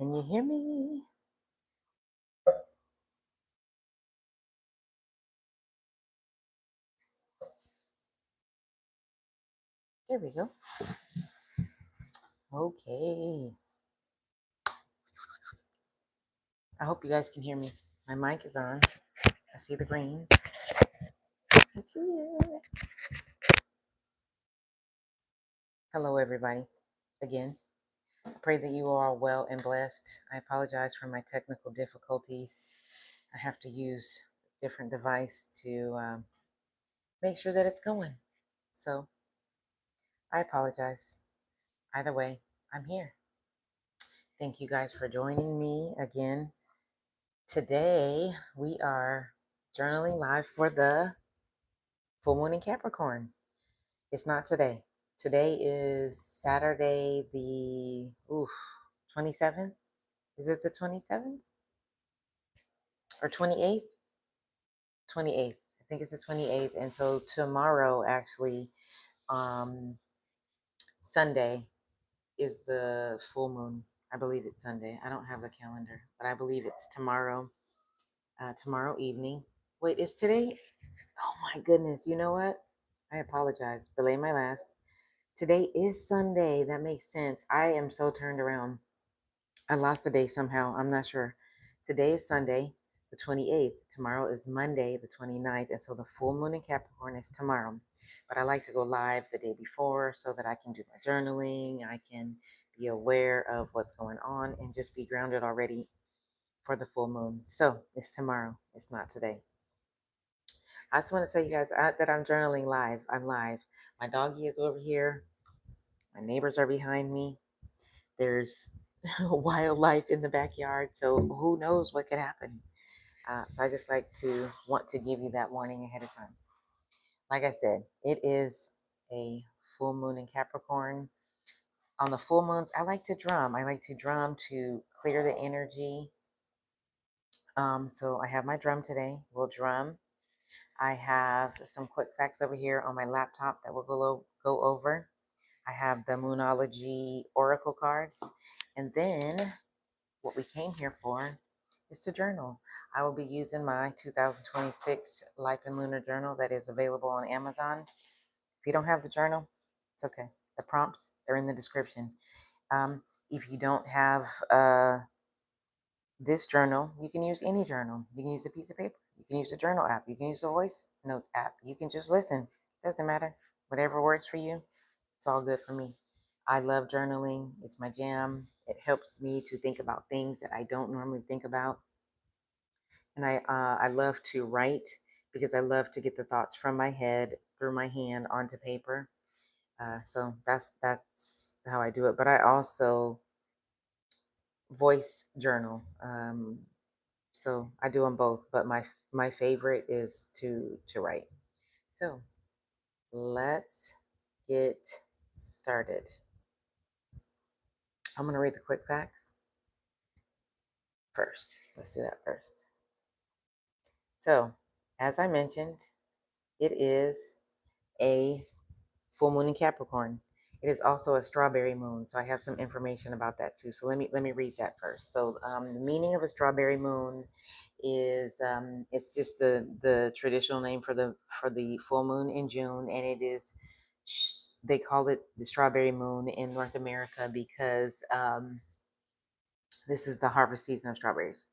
Can you hear me? There we go. Okay. I hope you guys can hear me. My mic is on. I see the green. I see it. Hello, everybody. Again, I pray that you are all well and blessed. I apologize for my technical difficulties. I have to use a different device to make sure that it's going. So I apologize. Either way, I'm here. Thank you guys for joining me again. Today, we are journaling live for the full moon in Capricorn. It's not today. Today is Saturday, the 27th. Is it the 27th or 28th? 28th. I think it's the 28th. And so tomorrow, actually, um, Sunday is the full moon. I believe it's Sunday. I don't have the calendar, but I believe it's tomorrow. Tomorrow evening. Wait, is today? Oh my goodness. You know what? I apologize. Belay my last. Today is Sunday. That makes sense. I am so turned around. I lost the day somehow. I'm not sure. Today is Sunday, the 28th. Tomorrow is Monday, the 29th. And so the full moon in Capricorn is tomorrow. But I like to go live the day before so that I can do my journaling. I can be aware of what's going on and just be grounded already for the full moon. So it's tomorrow. It's not today. I just want to tell you guys that I'm journaling live. I'm live. My doggy is over here. My neighbors are behind me. There's wildlife in the backyard, so who knows what could happen. So I just want to give you that warning ahead of time. Like I said, it is a full moon in Capricorn. On the full moons, I like to drum. I like to drum to clear the energy. So I have my drum today. We'll drum. I have some quick facts over here on my laptop that we'll go over. I have the Moonology Oracle cards. And then what we came here for is to journal. I will be using my 2026 Life and Lunar Journal that is available on Amazon. If you don't have the journal, it's okay. The prompts, they're in the description. If you don't have this journal, you can use any journal. You can use a piece of paper. You can use a journal app. You can use a voice notes app. You can just listen. Doesn't matter. Whatever works for you, it's all good for me. I love journaling. It's my jam. It helps me to think about things that I don't normally think about. And I love to write because I love to get the thoughts from my head through my hand onto paper. So that's how I do it. But I also voice journal. So I do them both. But my favorite is to write. So let's get started. I'm gonna read the quick facts first. Let's do that first. So, as I mentioned, it is a full moon in Capricorn. It is also a strawberry moon, so I have some information about that too. So let me read that first. So the meaning of a strawberry moon is it's just the traditional name for the full moon in June, and it is they call it the strawberry moon in North America because this is the harvest season of strawberries.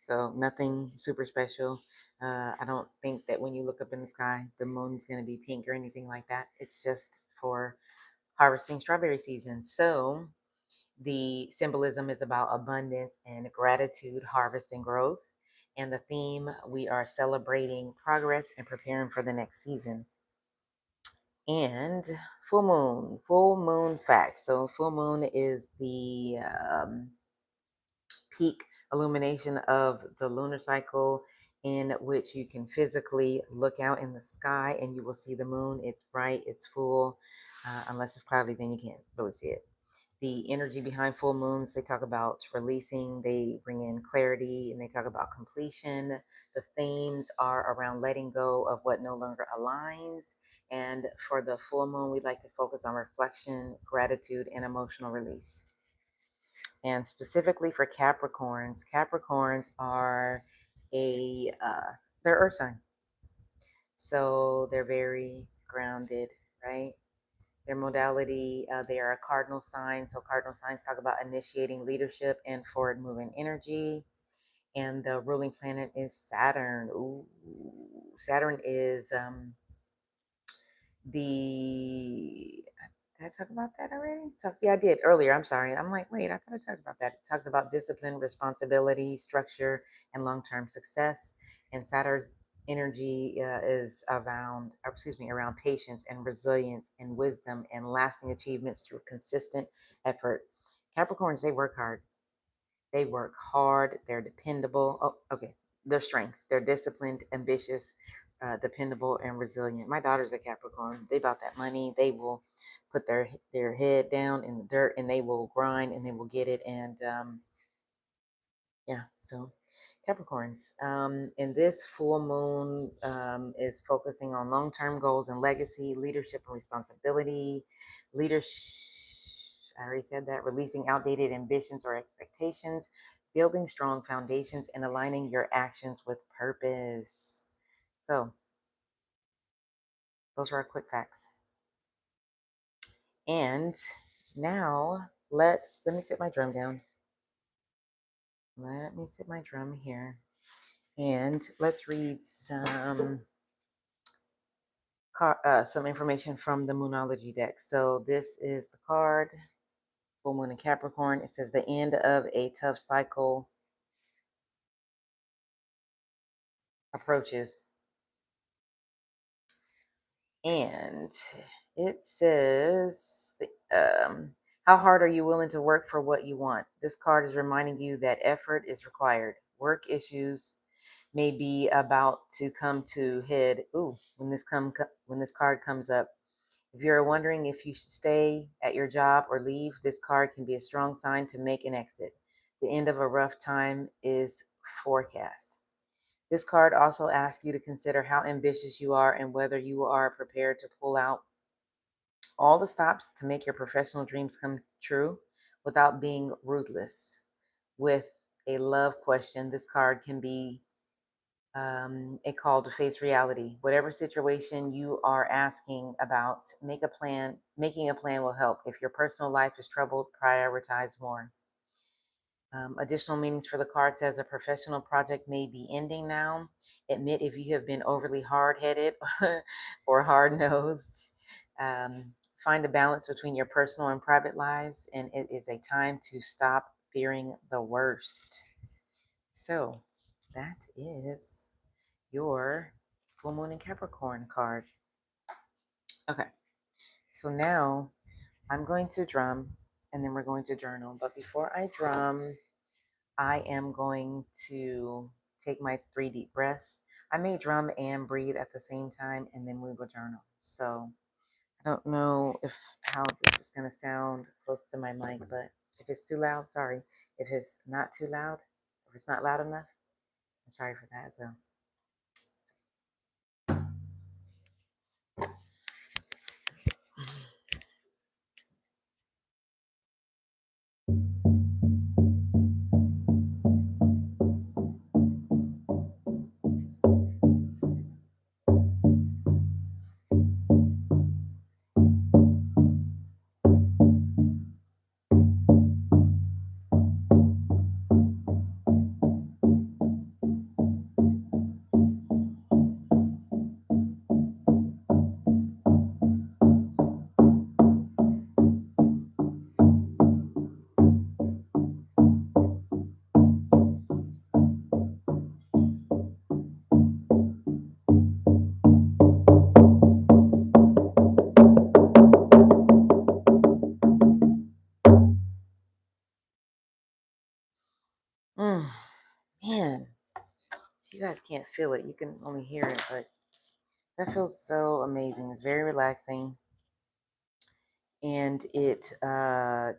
So nothing super special. I don't think that when you look up in the sky, the moon's going to be pink or anything like that. It's just for harvesting strawberry season. So the symbolism is about abundance and gratitude, harvest and growth. And the theme, we are celebrating progress and preparing for the next season. And full moon facts. So full moon is the peak illumination of the lunar cycle in which you can physically look out in the sky and you will see the moon. It's bright, it's full. Unless it's cloudy, then you can't really see it. The energy behind full moons, they talk about releasing, they bring in clarity, and they talk about completion. The themes are around letting go of what no longer aligns. And for the full moon, we'd like to focus on reflection, gratitude, and emotional release. And specifically for Capricorns are they're earth sign. So they're very grounded, right? Their modality, they are a cardinal sign. So cardinal signs talk about initiating leadership and forward moving energy. And the ruling planet is Saturn. Ooh, Saturn is the did I talk about that already? Yeah, I did earlier. I'm sorry. I'm like, wait, I thought I talked about that. It talks about discipline, responsibility, structure, and long-term success. And Saturn's energy is around patience and resilience and wisdom and lasting achievements through consistent effort. Capricorns, they work hard. They work hard. They're dependable. Oh, okay. Their strengths. They're disciplined, ambitious, dependable, and resilient. My daughter's a Capricorn. They about that money. They will put their head down in the dirt and they will grind and they will get it. And yeah, so Capricorns. And this full moon is focusing on long term goals and legacy, leadership and responsibility, leadership. I already said that. Releasing outdated ambitions or expectations, building strong foundations, and aligning your actions with purpose. So, those are our quick facts. And now let me sit my drum down. Let me sit my drum here. And let's read some information from the Moonology deck. So this is the card, Full Moon in Capricorn. It says the end of a tough cycle approaches. And it says, how hard are you willing to work for what you want? This card is reminding you that effort is required. Work issues may be about to come to head. Ooh, when this card comes up, if you're wondering if you should stay at your job or leave, this card can be a strong sign to make an exit. The end of a rough time is forecast. This card also asks you to consider how ambitious you are and whether you are prepared to pull out all the stops to make your professional dreams come true without being ruthless. With a love question, this card can be a call to face reality. Whatever situation you are asking about, make a plan. Making a plan will help. If your personal life is troubled, prioritize more. Additional meanings for the card says a professional project may be ending now. Admit if you have been overly hard headed or hard nosed. Find a balance between your personal and private lives, and it is a time to stop fearing the worst. So, that is your full moon in Capricorn card. Okay, so now I'm going to drum and then we're going to journal. But before I drum, I am going to take my 3 deep breaths. I may drum and breathe at the same time and then we will journal. So I don't know if how this is going to sound close to my mic, but if it's too loud, sorry. If it's not too loud, if it's not loud enough, I'm sorry for that as well. Man, so you guys can't feel it. You can only hear it, but that feels so amazing. It's very relaxing. And it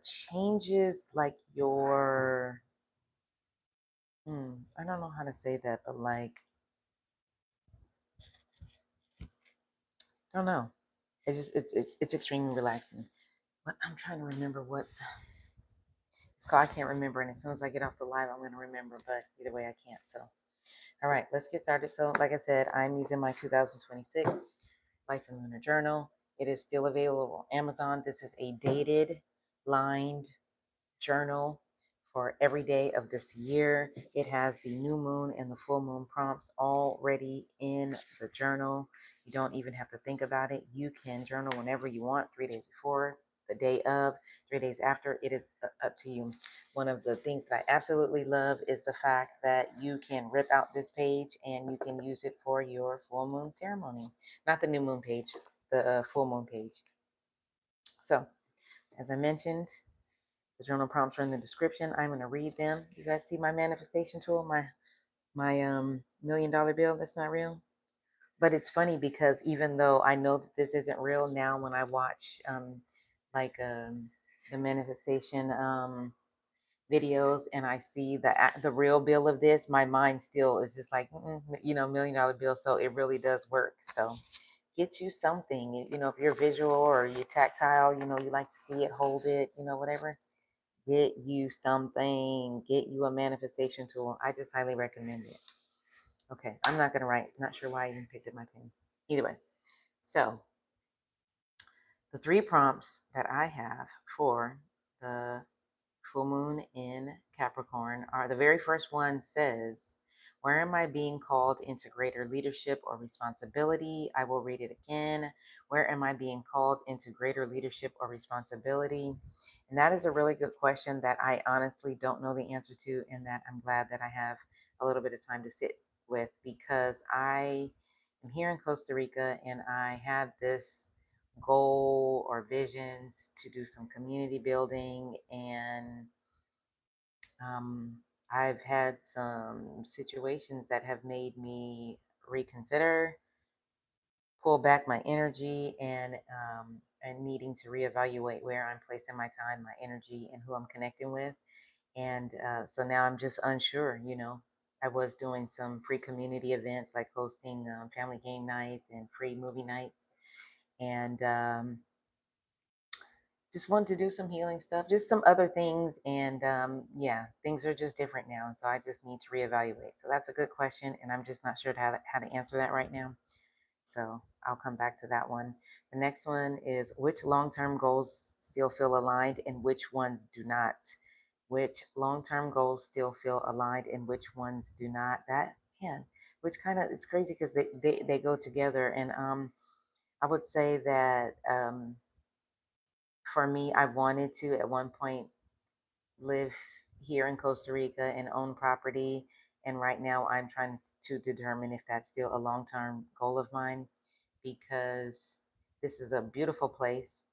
changes like your I don't know how to say that, but like I don't know. It's just it's extremely relaxing. But I'm trying to remember what It's called, I can't remember, and as soon as I get off the live, I'm going to remember, but either way, I can't. So, all right, let's get started. So, like I said, I'm using my 2026 Life Lunar Journal. It is still available on Amazon. This is a dated, lined journal for every day of this year. It has the new moon and the full moon prompts already in the journal. You don't even have to think about it. You can journal whenever you want, 3 days before, the day of, 3 days after. It is up to you. One of the things that I absolutely love is the fact that you can rip out this page and you can use it for your full moon ceremony. Not the new moon page, the full moon page. So, as I mentioned, the journal prompts are in the description. I'm going to read them. You guys see my manifestation tool, my $1,000,000 bill that's not real. But it's funny because even though I know that this isn't real now, when I watch like the manifestation videos and I see the real bill of this, my mind still is just like, $1,000,000 bill. So it really does work. So get you something, if you're visual or you're tactile, you like to see it, hold it, whatever. Get you something. Get you a manifestation tool. I just highly recommend it. Okay, I'm not going to write. Not sure why I even picked up my pen. Either way. So, the 3 prompts that I have for the full moon in Capricorn are, the very first one says, where am I being called into greater leadership or responsibility? I will read it again. Where am I being called into greater leadership or responsibility? And that is a really good question that I honestly don't know the answer to, and that I'm glad that I have a little bit of time to sit with, because I am here in Costa Rica and I had this goal or visions to do some community building, and I've had some situations that have made me reconsider, pull back my energy, and needing to reevaluate where I'm placing my time, my energy, and who I'm connecting with. And so now I'm just unsure. I was doing some free community events, like hosting family game nights and free movie nights, and just wanted to do some healing stuff, just some other things. And yeah, things are just different now. And so I just need to reevaluate. So that's a good question. And I'm just not sure how to answer that right now. So I'll come back to that one. The next one is, which long term goals still feel aligned and which ones do not? Which long term goals still feel aligned and which ones do not? That, man, which kind of is crazy because they go together. And I would say that. For me, I wanted to at one point live here in Costa Rica and own property. And right now, I'm trying to determine if that's still a long term goal of mine, because this is a beautiful place,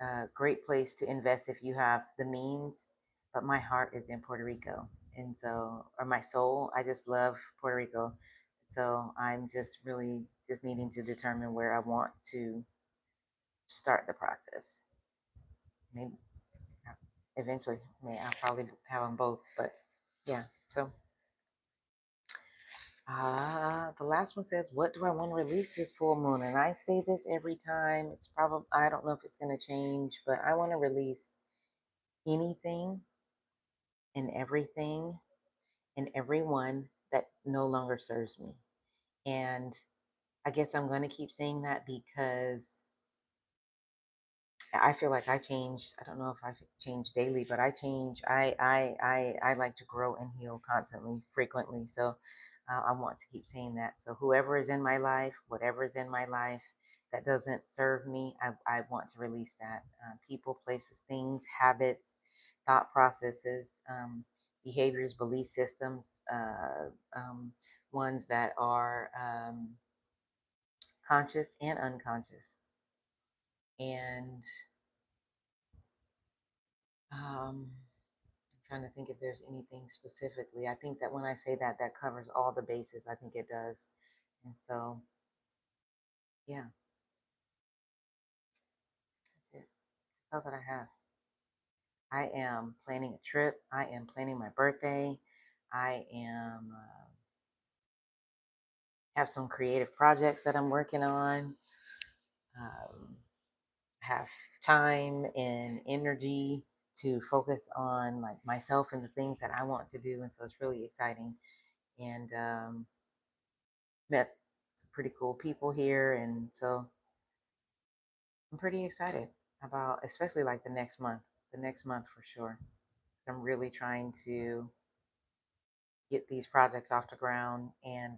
a great place to invest if you have the means. But my heart is in Puerto Rico. And so, or my soul, I just love Puerto Rico. So I'm just really just needing to determine where I want to start the process. Maybe eventually. I'll probably have them both, but yeah. So, the last one says, "What do I want to release this full moon?" And I say this every time. It's probably, I don't know if it's going to change, but I want to release anything and everything and everyone that no longer serves me. And I guess I'm going to keep saying that because I feel like I changed. I don't know if I change daily, but I change. I like to grow and heal constantly, frequently. So I want to keep saying that. So whoever is in my life, whatever is in my life that doesn't serve me, I want to release that. People, places, things, habits, thought processes, behaviors, belief systems, ones that are conscious and unconscious. And I'm trying to think if there's anything specifically. I think that when I say that, that covers all the bases. I think it does. And so, yeah, that's it. That's all that I have. I am planning a trip. I am planning my birthday. I am have some creative projects that I'm working on. Have time and energy to focus on like myself and the things that I want to do. And so it's really exciting. And met some pretty cool people here. And so I'm pretty excited about, especially like the next month for sure. I'm really trying to get these projects off the ground and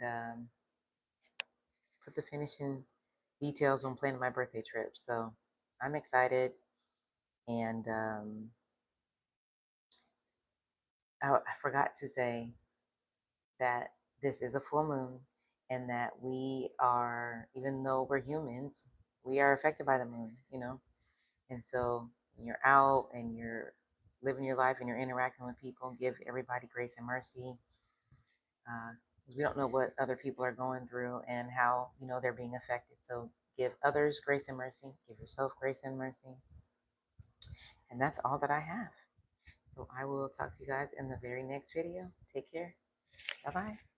put the finishing details on planning my birthday trip. So I'm excited. And I forgot to say that this is a full moon and that we are, even though we're humans, we are affected by the moon, you know? And so when you're out and you're living your life and you're interacting with people, give everybody grace and mercy. Uh, we don't know what other people are going through and how, you know, they're being affected. So give others grace and mercy, give yourself grace and mercy. And that's all that I have. So I will talk to you guys in the very next video. Take care. Bye bye.